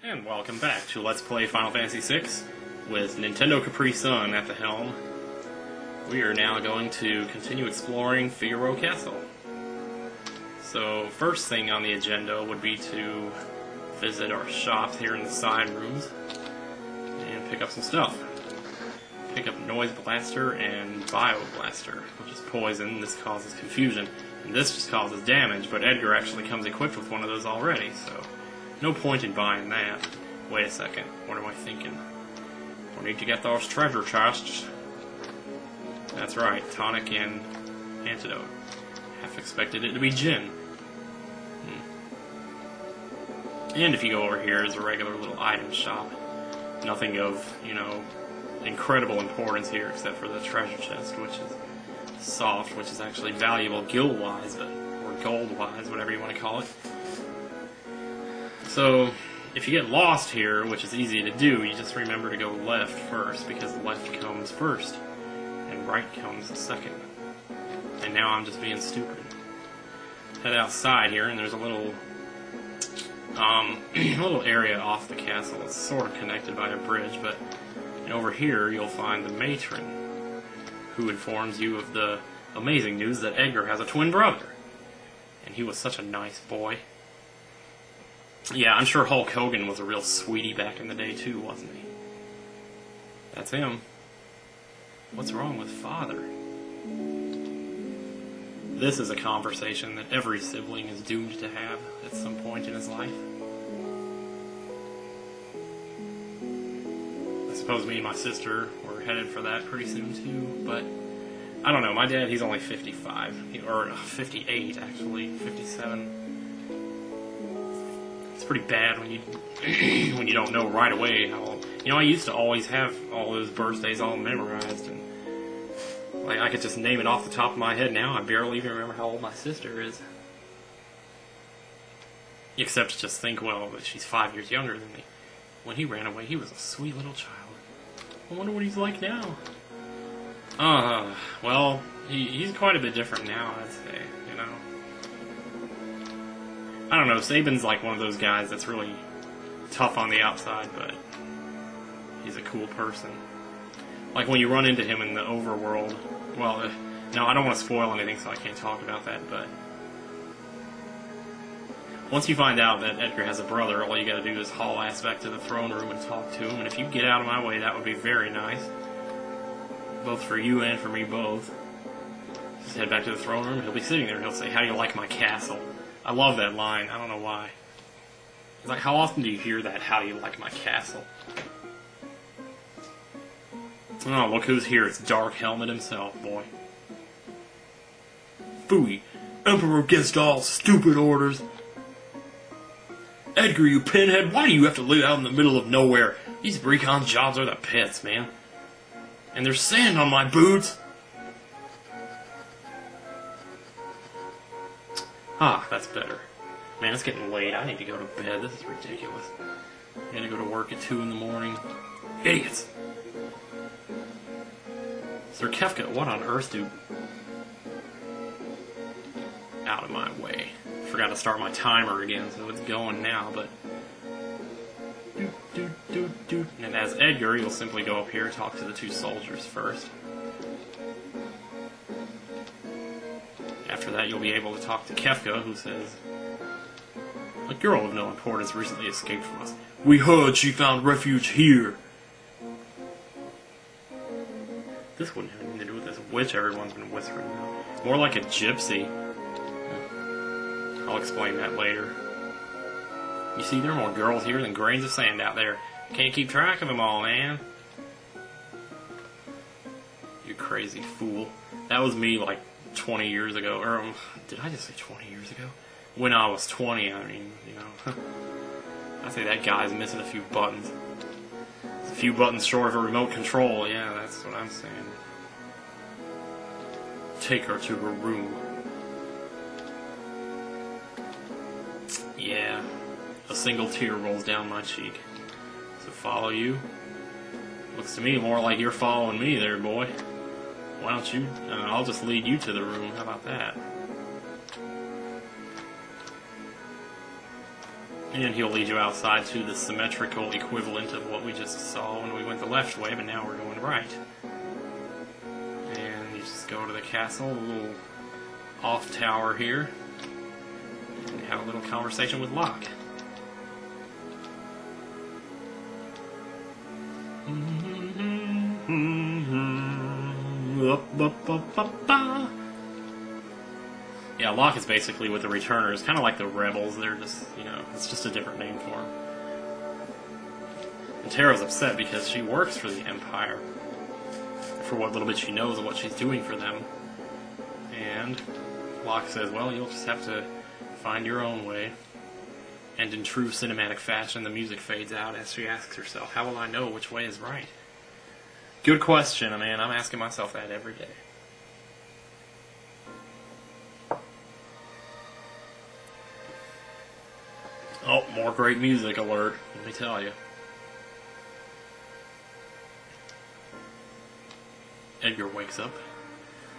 And welcome back to Let's Play Final Fantasy VI with Nintendo Capri Sun at the helm. We are now going to continue exploring Figaro Castle. So, first thing on the agenda would be to visit our shops here in the side rooms and pick up some stuff. Pick up Noise Blaster and Bio Blaster, which is poison. This causes confusion, and this just causes damage, but Edgar actually comes equipped with one of those already, so no point in buying that. Wait a second, what am I thinking? We need to get those treasure chests. That's right, tonic and antidote. Half expected it to be gin. And if you go over here, there's a regular little item shop. Nothing of, incredible importance here except for the treasure chest, which is soft, which is actually valuable guild-wise, or gold-wise, whatever you want to call it. So, if you get lost here, which is easy to do, you just remember to go left first, because left comes first, and right comes second. And now I'm just being stupid. Head outside here, and there's a little little area off the castle. It's sort of connected by a bridge, but over here you'll find the matron, who informs you of the amazing news that Edgar has a twin brother. And he was such a nice boy. Yeah, I'm sure Hulk Hogan was a real sweetie back in the day too, wasn't he? That's him. What's wrong with father? This is a conversation that every sibling is doomed to have at some point in his life. I suppose me and my sister were headed for that pretty soon too, but I don't know, my dad, he's only 55, or 58 actually, 57. It's pretty bad when you when you don't know right away how old. I used to always have all those birthdays all memorized, and like I could just name it off the top of my head. Now I barely even remember how old my sister is. Except to just think, well, that she's 5 years younger than me. When he ran away, he was a sweet little child. I wonder what he's like now. Well, he's quite a bit different now, I'd say, I don't know, Saban's like one of those guys that's really tough on the outside, but he's a cool person. Like when you run into him in the overworld, well, no, I don't want to spoil anything, so I can't talk about that, but once you find out that Edgar has a brother, all you gotta do is haul ass back to the throne room and talk to him, and if you get out of my way, that would be very nice. Both for you and for me both. Just head back to the throne room, he'll be sitting there, and he'll say, "How do you like my castle?" I love that line, I don't know why. It's like, how often do you hear that, "How do you like my castle?" Oh, look who's here, it's Dark Helmet himself, boy. Phooey, Emperor against all stupid orders. Edgar, you pinhead, why do you have to live out in the middle of nowhere? These recon jobs are the pits, man. And there's sand on my boots. Ah, that's better. Man, it's getting late. I need to go to bed. This is ridiculous. I gotta go to work at 2 in the morning. Idiots! Sir Kefka, what on earth do... Out of my way. Forgot to start my timer again, so it's going now, but... And as Edgar, you'll simply go up here and talk to the 2 soldiers first. After that, you'll be able to talk to Kefka, who says, "A girl of no importance recently escaped from us. We heard she found refuge here." This wouldn't have anything to do with this witch everyone's been whispering about. More like a gypsy. I'll explain that later. You see, there are more girls here than grains of sand out there. Can't keep track of them all, man. You crazy fool. That was me, like, 20 years ago, or did I just say 20 years ago? When I was 20, I mean, I'd say that guy's missing a few buttons. It's a few buttons short of a remote control, yeah, that's what I'm saying. Take her to her room. Yeah, a single tear rolls down my cheek. So follow you? Looks to me more like you're following me there, boy. Why don't you, I'll just lead you to the room, how about that? And he'll lead you outside to the symmetrical equivalent of what we just saw when we went the left way, but now we're going right. And you just go to the castle, a little off tower here, and have a little conversation with Locke. Yeah, Locke is basically with the returners, kind of like the rebels. They're just, it's just a different name for them. And Tara's upset because she works for the Empire, for what little bit she knows of what she's doing for them. And Locke says, well, you'll just have to find your own way. And in true cinematic fashion, the music fades out as she asks herself, how will I know which way is right? Good question, man. I'm asking myself that every day. Oh, more great music alert, let me tell you. Edgar wakes up,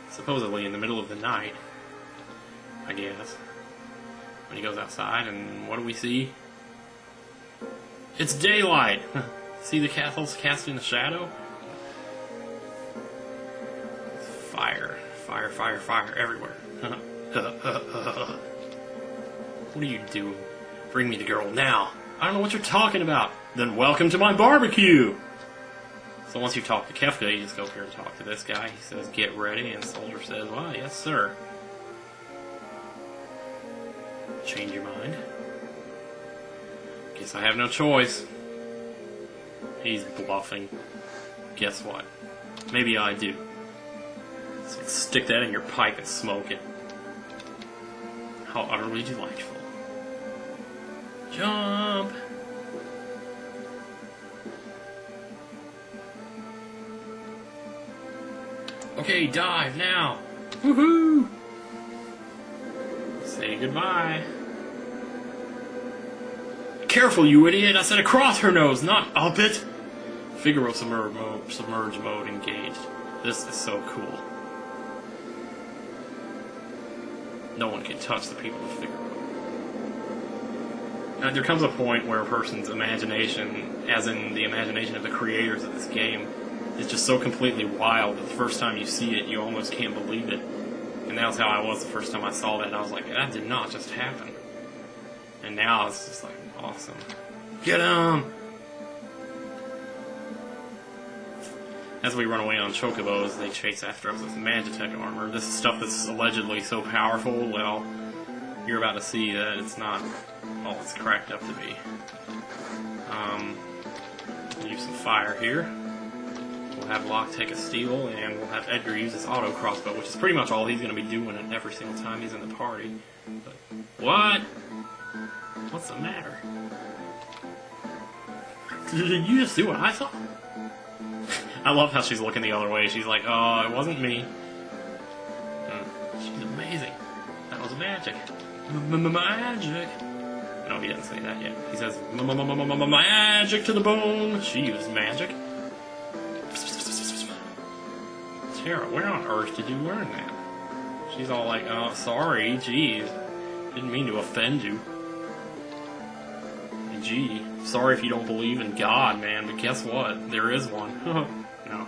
supposedly in the middle of the night, I guess. When he goes outside, and what do we see? It's daylight! See the castles casting a shadow? Fire. Fire, fire, fire everywhere. What are you doing? Bring me the girl now. I don't know what you're talking about. Then welcome to my barbecue! So once you talk to Kefka, you just go up here and talk to this guy. He says, get ready, and Soldier says, well, yes, sir. Change your mind? Guess I have no choice. He's bluffing. Guess what? Maybe I do. So stick that in your pipe and smoke it. How utterly delightful. Jump! Okay, dive now! Woohoo! Say goodbye. Careful, you idiot! I said across her nose, not up it! Figaro submerge mode engaged. This is so cool. No one can touch the people of Figaro. Now, there comes a point where a person's imagination, as in the imagination of the creators of this game, is just so completely wild that the first time you see it, you almost can't believe it. And that's how I was the first time I saw that, and I was like, that did not just happen. And now it's just like, awesome. Get him! As we run away on chocobos, they chase after us with Magitech armor. This is stuff that's allegedly so powerful, well, you're about to see that it's not all it's cracked up to be. Use some fire here. We'll have Locke take a steal, and we'll have Edgar use his auto crossbow, which is pretty much all he's going to be doing every single time he's in the party. But, what? What's the matter? Did you just see what I saw? I love how she's looking the other way. She's like, oh, it wasn't me. She's amazing. That was magic. Magic. No, he doesn't say that yet. He says, magic to the bone. She used magic. Tara, where on earth did you learn that? She's all like, oh, sorry, geez. Didn't mean to offend you. Gee, sorry if you don't believe in God, man, but guess what? There is one. No.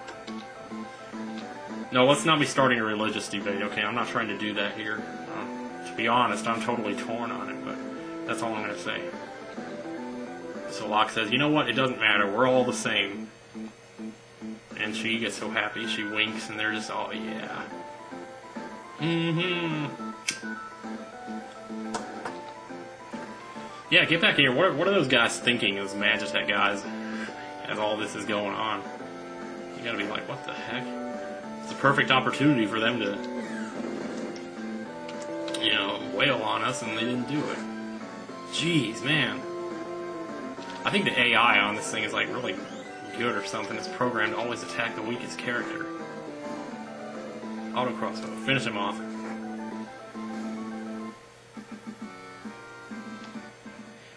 No, let's not be starting a religious debate, okay? I'm not trying to do that here. To be honest, I'm totally torn on it, but that's all I'm going to say. So Locke says, you know what? It doesn't matter. We're all the same. And she gets so happy, she winks, and they're just all, yeah. Yeah, get back here. What are those guys thinking, those Magitech guys, as all this is going on? You gotta be like, what the heck? It's a perfect opportunity for them to, wail on us, and they didn't do it. Jeez, man. I think the AI on this thing is, like, really good or something. It's programmed to always attack the weakest character. Auto crossbow. Finish him off.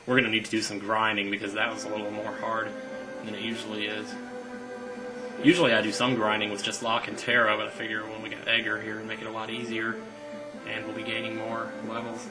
We're going to need to do some grinding because that was a little more hard than it usually is. Usually I do some grinding with just Locke and Tara, but I figure when we got Edgar here, it'll make it a lot easier, and we'll be gaining more levels.